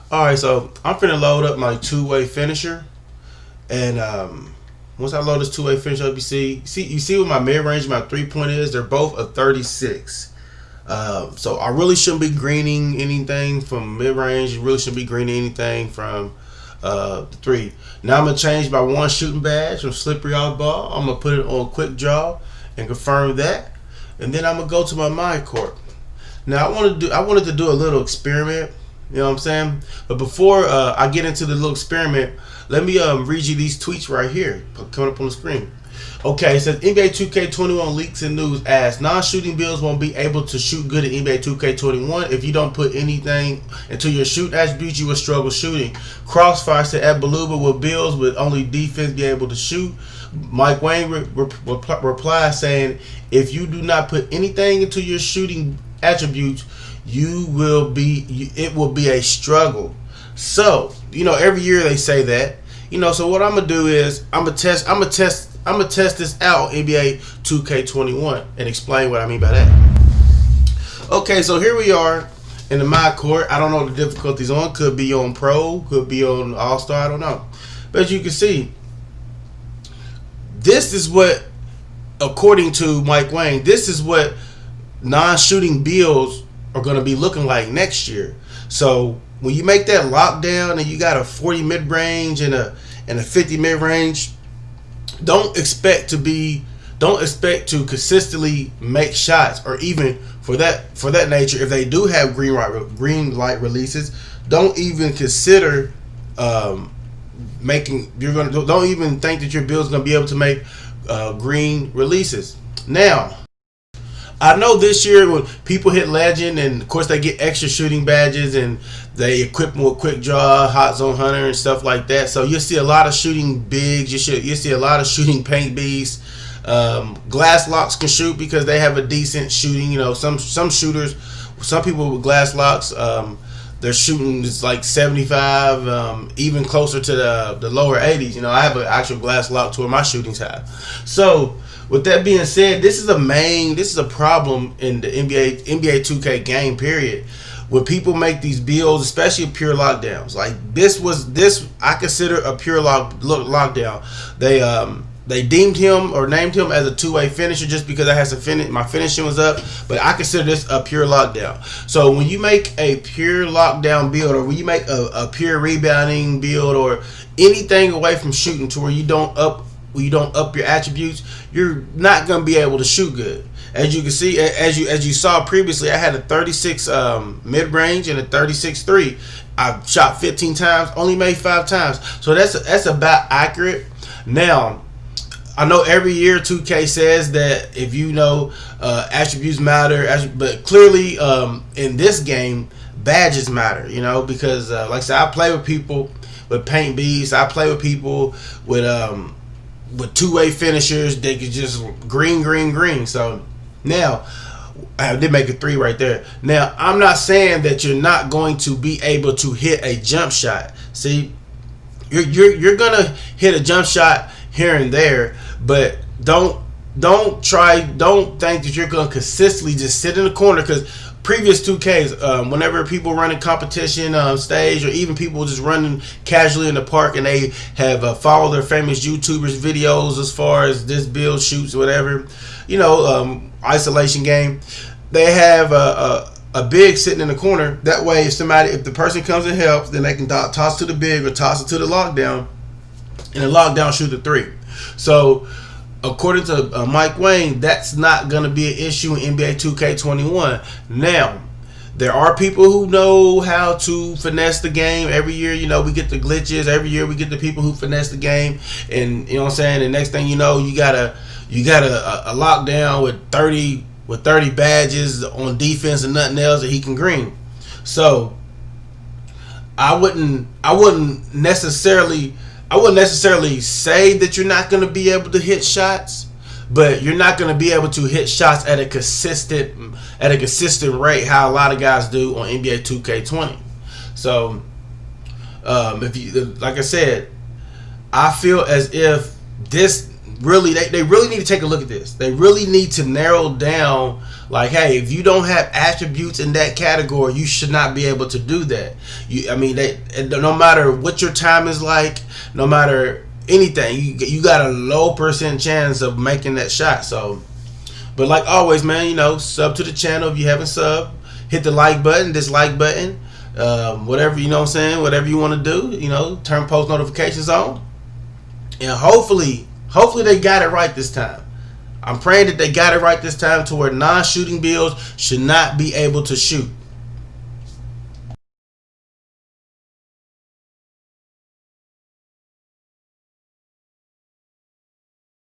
All right, so I'm finna load up my two-way finisher, and once I load this two-way finisher up, you see what my mid-range, my 3-point is. They're both a 36. So I really shouldn't be greening anything from mid-range. You really shouldn't be greening anything from the 3. Now I'm gonna change my one shooting badge from slippery off ball. I'm gonna put it on quick draw and confirm that, and then I'm gonna go to my mind court. Now I wanted to do a little experiment. You know what I'm saying? But before I get into the little experiment, let me read you these tweets right here coming up on the screen. Okay, it says NBA 2K21 leaks and news as non-shooting builds won't be able to shoot good at NBA 2K21 if you don't put anything into your shoot attributes. You will struggle shooting. Crossfire said at Beluga will builds with only defense be able to shoot. Mike Wayne replied saying, if you do not put anything into your shooting attributes, it will be a struggle. So, every year they say that. So what I'm gonna do is I'm gonna test this out NBA 2K21 and explain what I mean by that. Okay, so here we are in the my court. I don't know the difficulties on. Could be on Pro, could be on All Star. I don't know. But as you can see, this is what, according to Mike Wayne, this is what non-shooting builds are going to be looking like next year. So when you make that lockdown and you got a 40 mid-range and a 50 mid-range, don't expect to consistently make shots, or even for that nature, if they do have green light releases, don't even consider don't even think that your build's going to be able to make green releases. Now, I know this year when people hit legend, and of course they get extra shooting badges and they equip them with quick draw, hot zone hunter, and stuff like that. So you'll see a lot of shooting bigs. You see a lot of shooting paint beasts. Glass locks can shoot because they have a decent shooting. Some shooters, some people with glass locks, their shooting is like 75, even closer to the lower 80s. I have an actual glass lock to where my shooting's high. So with that being said, this is a problem in the NBA 2K game period, when people make these builds, especially pure lockdowns. Like this I consider a pure lockdown. They deemed him or named him as a two-way finisher just because I had to my finishing was up, but I consider this a pure lockdown. So when you make a pure lockdown build, or when you make a pure rebounding build, or anything away from shooting to where you don't up your attributes, you're not going to be able to shoot good. As you can see, as you saw previously, I had a 36 mid-range and a 36 3. I shot 15 times, only made 5 times. So that's about accurate. Now, I know every year 2K says that if attributes matter, but clearly in this game, badges matter, because like I said, I play with people with paint beasts. I play with people with two-way finishers. They could just green. So now I did make a 3 right there. Now I'm not saying that you're not going to be able to hit a jump shot. See, you're gonna hit a jump shot here and there, but don't think that you're gonna consistently just sit in the corner, because previous 2Ks, whenever people running competition stage, or even people just running casually in the park, and they have followed their famous YouTubers videos as far as this build, shoots, whatever, isolation game, they have a big sitting in the corner. That way, if the person comes and helps, then they can toss to the big or toss it to the lockdown, and the lockdown shoot the 3. So according to Mike Wayne, that's not going to be an issue in NBA 2K21. Now, there are people who know how to finesse the game. Every year, we get the glitches. Every year we get the people who finesse the game, and what I'm saying. The next thing you know, you got a lockdown with 30 badges on defense and nothing else that he can green. So I wouldn't necessarily say that you're not going to be able to hit shots, but you're not going to be able to hit shots at a consistent rate, how a lot of guys do on NBA 2K20. So, like I said, I feel as if really, they really need to take a look at this. They really need to narrow down, like, hey, if you don't have attributes in that category, you should not be able to do that. No matter what your time is like, no matter anything, you got a low percent chance of making that shot. So, but like always, man, sub to the channel if you haven't subbed. Hit the like button, dislike button, whatever, you know what I'm saying, whatever you want to do, turn post notifications on. And hopefully they got it right this time. I'm praying that they got it right this time to where non-shooting builds should not be able to shoot.